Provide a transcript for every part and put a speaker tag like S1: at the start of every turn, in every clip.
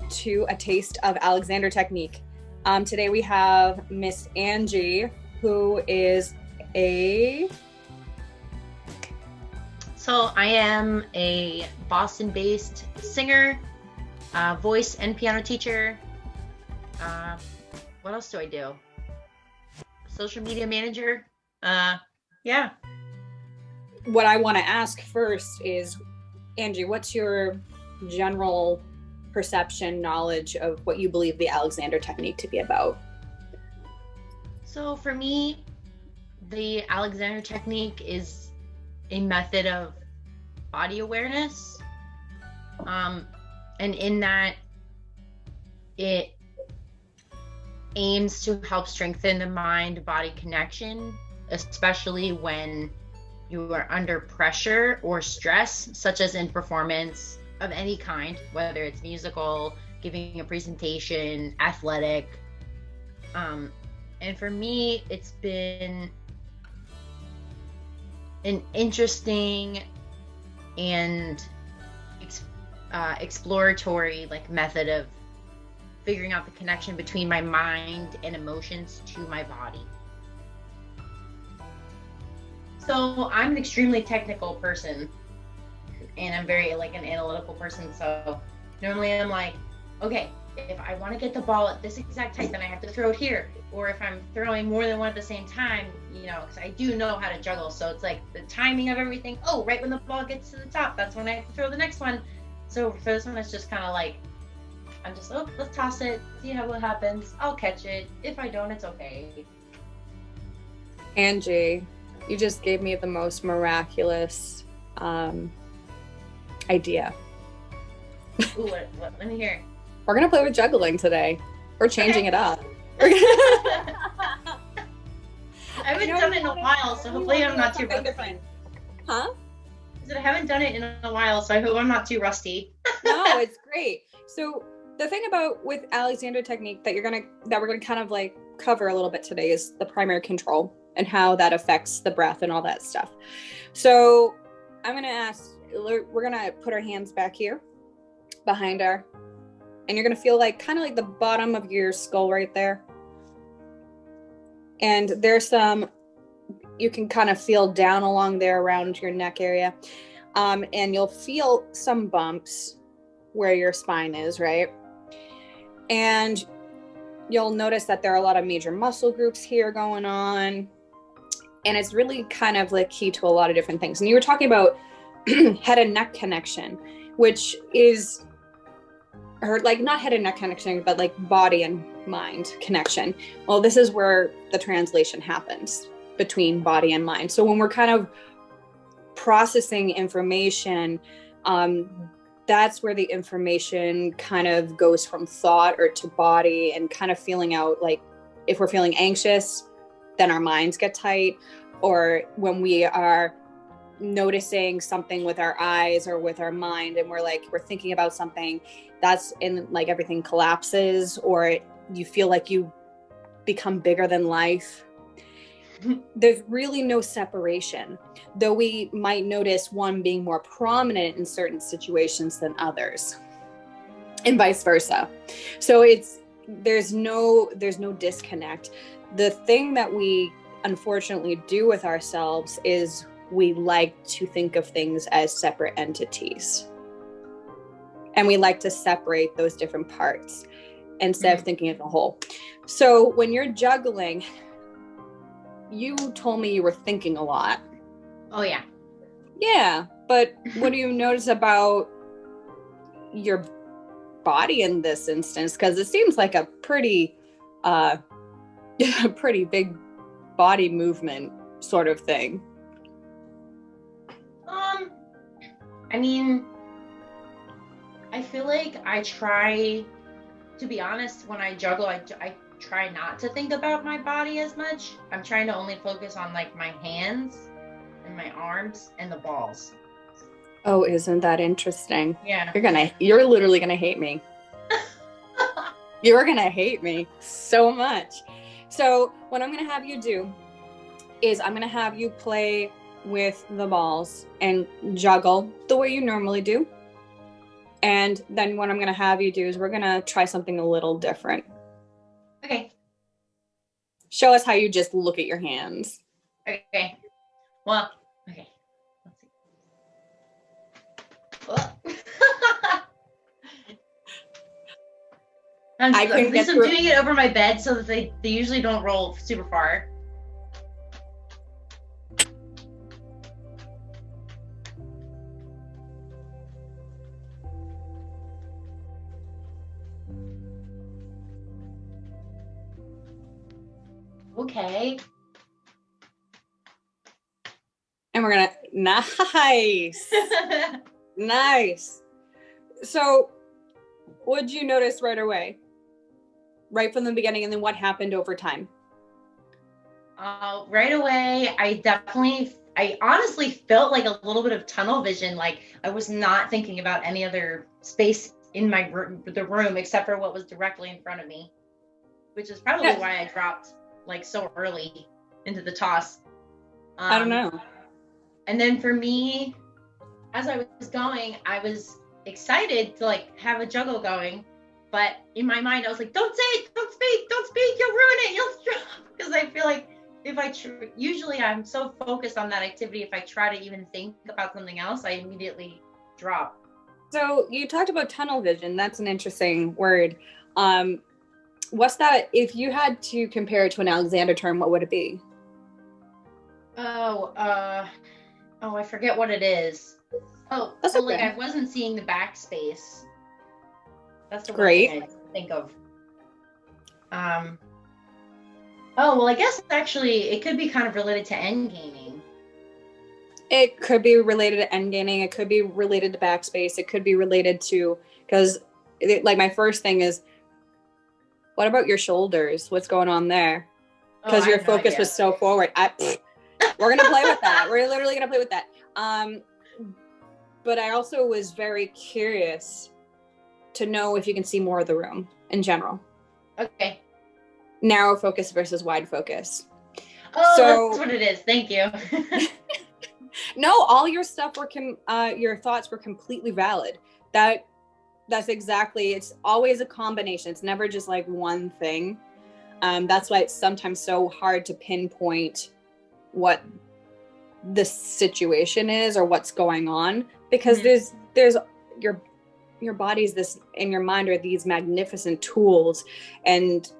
S1: to A Taste of Alexander Technique. Today we have Miss Angie, who is
S2: So I am a Boston-based singer, voice and piano teacher. What else do I do? Social media manager. Yeah.
S1: What I want to ask first is, Angie, what's your general perception, knowledge of what you believe the Alexander Technique to be about?
S2: So for me, the Alexander Technique is a method of body awareness. And in that, it aims to help strengthen the mind-body connection, especially when you are under pressure or stress, such as in performance of any kind, whether it's musical, giving a presentation, athletic. And for me, it's been an interesting and exploratory method of figuring out the connection between my mind and emotions to my body. So I'm an extremely technical person, and I'm very an analytical person. So normally I'm like, okay, if I want to get the ball at this exact height, then I have to throw it here. Or if I'm throwing more than one at the same time, because I do know how to juggle. So it's like the timing of everything. Oh, right when the ball gets to the top, that's when I have to throw the next one. So for this one, it's just kind of like, I'm just, let's toss it, see what happens. I'll catch it. If I don't, it's okay.
S1: Angie, you just gave me the most miraculous idea.
S2: Ooh, what? Let me hear.
S1: We're going to play with juggling today. We're changing it up.
S2: I haven't done it in a while, so hopefully I'm not too rusty.
S1: Huh?
S2: I haven't done it in a while, so I hope I'm not too rusty.
S1: No, it's great. So the thing about with Alexander Technique that we're gonna kind of cover a little bit today is the primary control and how that affects the breath and all that stuff. So I'm gonna ask, we're gonna put our hands back here behind and you're gonna feel kind of like the bottom of your skull right there. And there's you can kind of feel down along there around your neck area. And you'll feel some bumps where your spine is, right? And you'll notice that there are a lot of major muscle groups here going on. And it's really kind of key to a lot of different things. And you were talking about head and neck connection, which is, or not head and neck connection, but body and mind connection. Well, this is where the translation happens between body and mind. So when we're kind of processing information, that's where the information kind of goes from thought or to body and kind of feeling out, if we're feeling anxious, then our minds get tight. Or when we are noticing something with our eyes or with our mind and we're thinking about something, that's in everything collapses, or you feel like you become bigger than life. There's really no separation, though we might notice one being more prominent in certain situations than others, and vice versa. So there's no disconnect. The thing that we unfortunately do with ourselves is we like to think of things as separate entities, and we like to separate those different parts instead of thinking as a whole. So when you're juggling, you told me you were thinking a lot.
S2: Oh, yeah.
S1: Yeah, but what do you notice about your body in this instance? Because it seems like a pretty big body movement sort of thing.
S2: I feel like I try, to be honest, when I juggle, I try not to think about my body as much. I'm trying to only focus on my hands and my arms and the balls.
S1: Oh, isn't that interesting?
S2: Yeah.
S1: You're literally gonna hate me. You're gonna hate me so much. So what I'm gonna have you do is I'm gonna have you play with the balls and juggle the way you normally do. And then what I'm going to have you do is we're going to try something a little different.
S2: Okay.
S1: Show us how you just look at your hands.
S2: Okay. Well, okay. Let's see. I'm doing it over my bed so that they usually don't roll super far. Okay.
S1: And we're gonna, nice. Nice. So what'd you notice right away? Right from the beginning, and then what happened over time?
S2: Right away, I honestly felt like a little bit of tunnel vision. Like I was not thinking about any other space in the room except for what was directly in front of me, which is probably why I dropped like so early into the toss.
S1: I don't know.
S2: And then for me, as I was going, I was excited to like have a juggle going, but in my mind I was like, don't speak, you'll ruin it, you'll drop. Because I feel like if usually I'm so focused on that activity, if I try to even think about something else, I immediately drop.
S1: So you talked about tunnel vision. That's an interesting word. What's that? If you had to compare it to an Alexander term, what would it be?
S2: I forget what it is. Oh,
S1: that's
S2: so
S1: okay.
S2: Like I wasn't seeing the backspace. That's the
S1: great
S2: one thing I think of. I guess actually it could be kind of related to endgaming.
S1: It could be related to endgaming. It could be related to backspace. It could be related to, because like my first thing is, what about your shoulders? What's going on there? Because your focus was so forward. We're gonna play with that. We're literally gonna play with that. But I also was very curious to know if you can see more of the room in general.
S2: Okay.
S1: Narrow focus versus wide focus.
S2: Oh, so, that's what it is. Thank you.
S1: No, all your stuff your thoughts were completely valid. That's exactly, it's always a combination. It's never just like one thing. That's why it's sometimes so hard to pinpoint what the situation is or what's going on, because there's your body's this, and your mind are these magnificent tools, and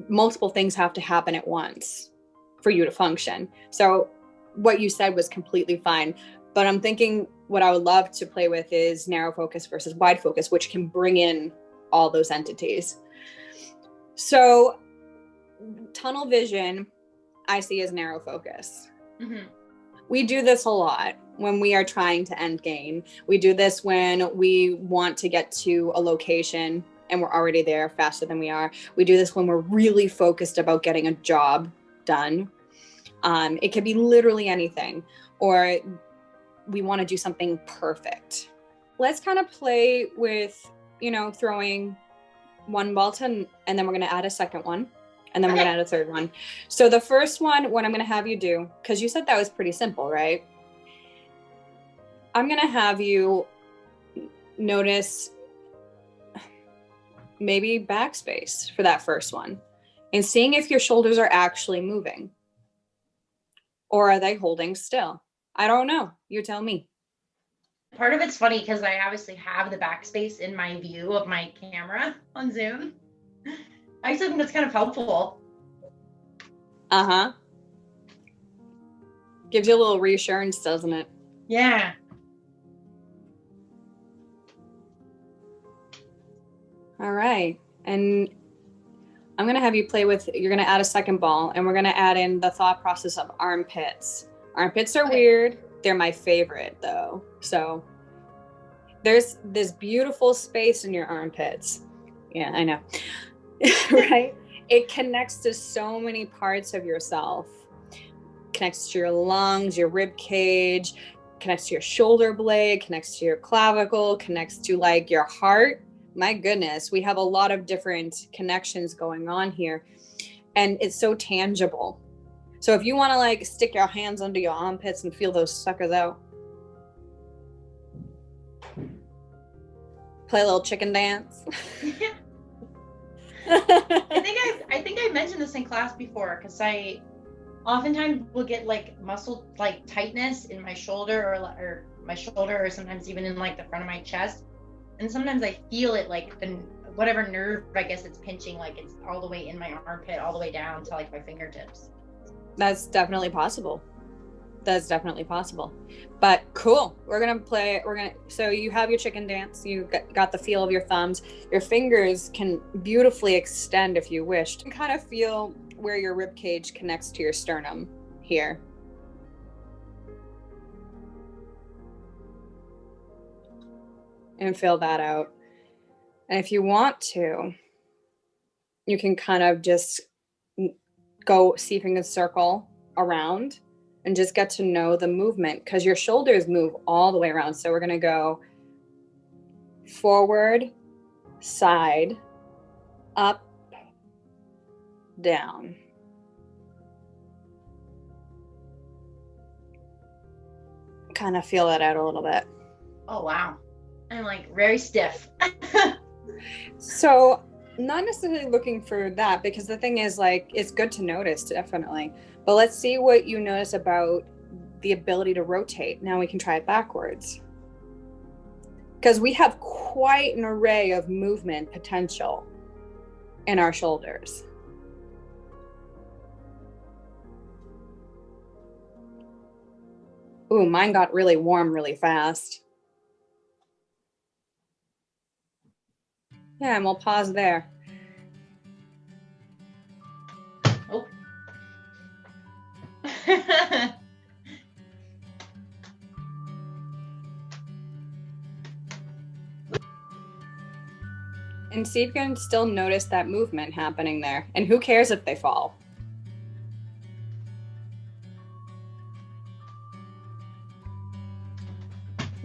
S1: multiple things have to happen at once for you to function. So what you said was completely fine, but I'm thinking what I would love to play with is narrow focus versus wide focus, which can bring in all those entities. So tunnel vision, I see as narrow focus. Mm-hmm. We do this a lot when we are trying to end game. We do this when we want to get to a location and we're already there faster than we are. We do this when we're really focused about getting a job done. It could be literally anything, or we want to do something perfect. Let's kind of play with, throwing one ball and then we're going to add a second one, and then we're going to add a third one. So the first one, what I'm going to have you do, because you said that was pretty simple, right? I'm going to have you notice maybe backspace for that first one, and seeing if your shoulders are actually moving, or are they holding still? I don't know. You tell me.
S2: Part of it's funny because I obviously have the backspace in my view of my camera on Zoom. I actually think that's kind of helpful.
S1: Uh-huh. Gives you a little reassurance, doesn't it?
S2: Yeah.
S1: All right. And I'm going to have you play with, you're going to add a second ball, and we're going to add in the thought process of armpits. Armpits are weird. They're my favorite though. So there's this beautiful space in your armpits. Yeah, I know. Right? It connects to so many parts of yourself. Connects to your lungs, your rib cage, connects to your shoulder blade, connects to your clavicle, connects to like your heart. My goodness, we have a lot of different connections going on here, and it's so tangible. So if you want to like stick your hands under your armpits and feel those suckers out. Play a little chicken dance.
S2: I think I mentioned this in class before, because I oftentimes will get like muscle like tightness in my shoulder or my shoulder, or sometimes even in like the front of my chest, and sometimes I feel it like the whatever nerve I guess it's pinching, like it's all the way in my armpit, all the way down to like my fingertips.
S1: That's definitely possible. That's definitely possible. But cool. So you have your chicken dance. You got the feel of your thumbs. Your fingers can beautifully extend if you wish. You can kind of feel where your rib cage connects to your sternum here. And feel that out. And if you want to, you can kind of just go see if you can circle around and just get to know the movement, because your shoulders move all the way around. So we're going to go forward, side, up, down. Kind of feel that out a little bit.
S2: Oh, wow. I'm like very stiff.
S1: So not necessarily looking for that, because the thing is, like, it's good to notice, definitely. But let's see what you notice about the ability to rotate. Now we can try it backwards, because we have quite an array of movement potential in our shoulders. Ooh, mine got really warm really fast. Yeah, and we'll pause there.
S2: Oh.
S1: And see if you can still notice that movement happening there. And who cares if they fall?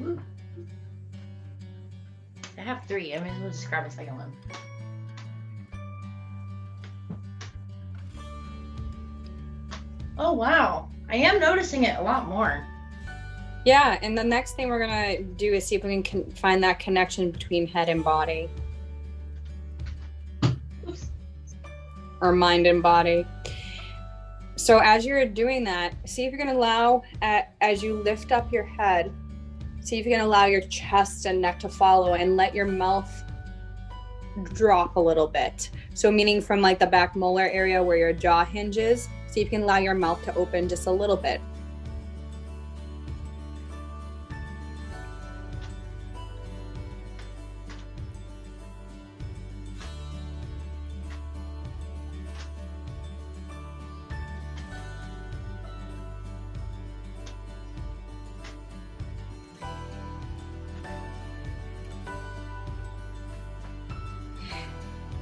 S2: Ooh. I have 3. I mean, we'll just grab a second one. Oh, wow. I am noticing it a lot more.
S1: Yeah, and the next thing we're gonna do is see if we can find that connection between head and body.
S2: Oops.
S1: Or mind and body. So as you're doing that, see if you can allow, as you lift up your head, see if you can allow your chest and neck to follow, and let your mouth drop a little bit. So meaning from like the back molar area where your jaw hinges, see if you can allow your mouth to open just a little bit.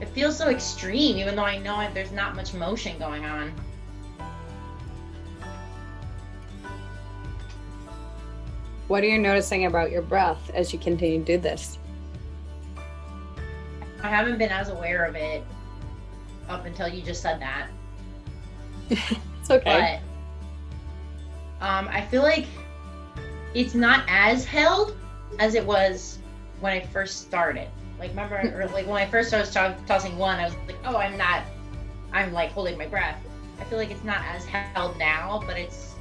S2: It feels so extreme, even though I know there's not much motion going on.
S1: What are you noticing about your breath as you continue to do this?
S2: I haven't been as aware of it up until you just said that.
S1: It's okay.
S2: But I feel like it's not as held as it was when I first started. Like, remember, or like when I first started tossing one, I was like, oh, I'm like holding my breath. I feel like it's not as held now, but it's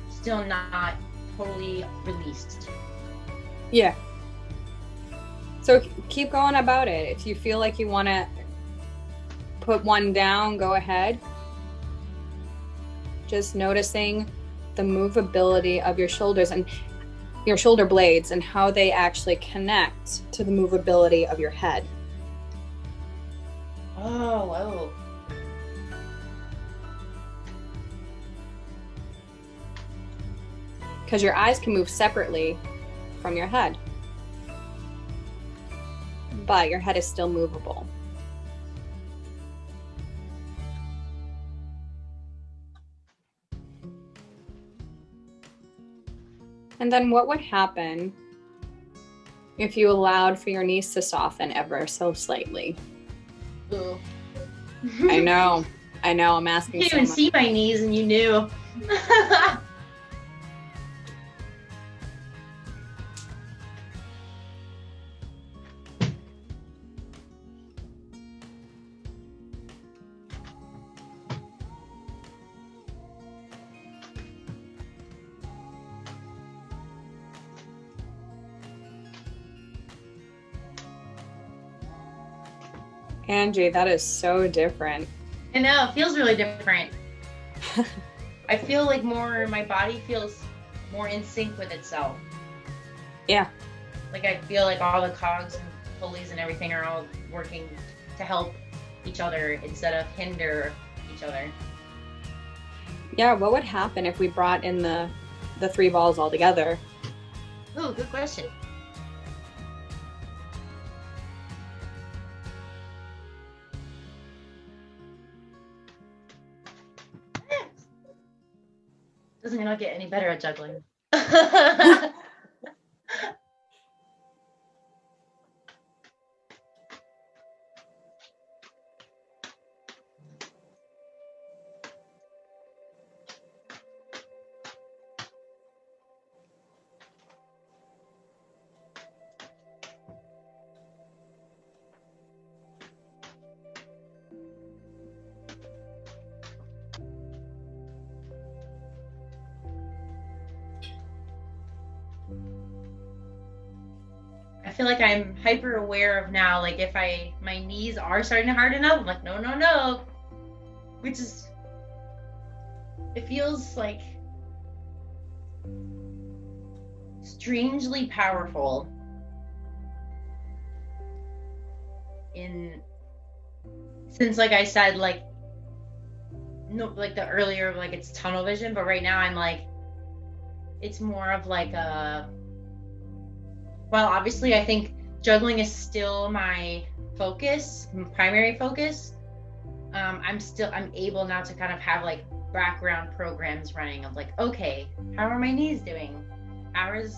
S2: still not totally released.
S1: Yeah. So keep going about it. If you feel like you want to put one down, go ahead. Just noticing the movability of your shoulders and your shoulder blades and how they actually connect to the movability of your head.
S2: Oh, whoa.
S1: Because your eyes can move separately from your head, but your head is still movable. And then what would happen if you allowed for your knees to soften ever so slightly?
S2: Ooh.
S1: I know, I'm asking
S2: You
S1: so
S2: didn't
S1: much.
S2: even see my knees and you knew.
S1: Angie, that is so different.
S2: I know, it feels really different. I feel like my body feels more in sync with itself.
S1: Yeah.
S2: Like I feel like all the cogs and pulleys and everything are all working to help each other instead of hinder each other.
S1: Yeah, what would happen if we brought in the 3 balls all together?
S2: Oh, good question. Doesn't not get any better at juggling. I feel like I'm hyper aware of now, like if my knees are starting to harden up, I'm like, no. Which is, it feels like strangely powerful since like I said, like, no, like the earlier, like it's tunnel vision, but right now I'm like, it's more of like well, obviously I think juggling is still my focus, my primary focus. I'm able now to kind of have like background programs running of like, okay, how are my knees doing?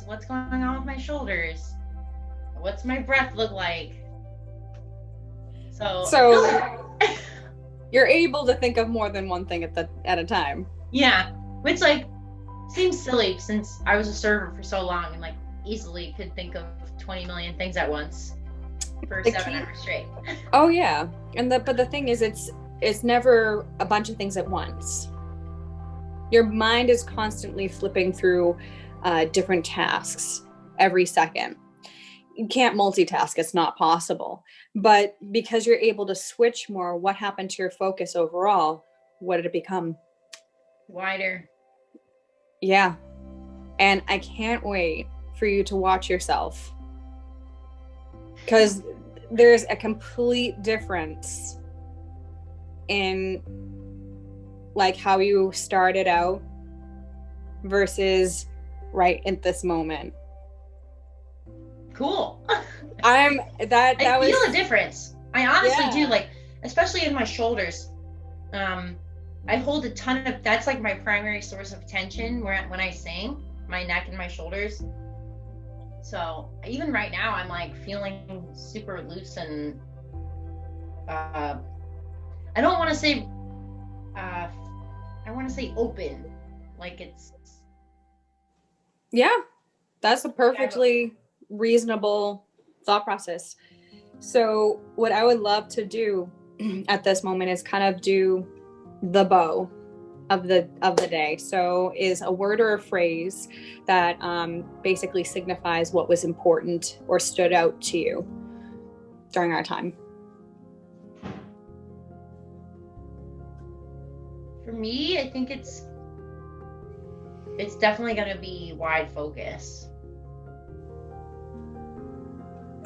S2: What's going on with my shoulders? What's my breath look like? So
S1: you're able to think of more than one thing at a time.
S2: Yeah, which like seems silly since I was a server for so long and like easily could think of 20 million things at once for 7 hours straight.
S1: Oh yeah, but the thing is, it's never a bunch of things at once. Your mind is constantly flipping through different tasks every second. You can't multitask, it's not possible. But because you're able to switch more, what happened to your focus overall? What did it become?
S2: Wider.
S1: Yeah. And I can't wait for you to watch yourself, because there's a complete difference in like how you started out versus right at this moment.
S2: Cool.
S1: I
S2: feel a difference. I honestly do, like, especially in my shoulders. I hold a ton of, that's like my primary source of tension when I sing, my neck and my shoulders. So even right now I'm like feeling super loose and I don't want to say I want to say open, like it's
S1: that's a perfectly reasonable thought process. So what I would love to do at this moment is kind of do the bow of the day. So is a word or a phrase that basically signifies what was important or stood out to you during our time.
S2: For me, I think it's definitely going to be wide focus.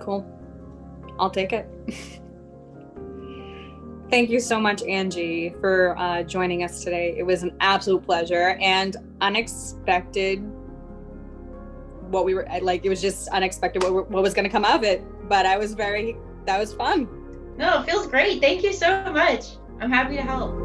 S1: Cool. I'll take it. Thank you so much, Angie, for joining us today. It was an absolute pleasure and unexpected. What we were like, it was just unexpected what was going to come out of it. But that was fun.
S2: No, it feels great. Thank you so much. I'm happy to help.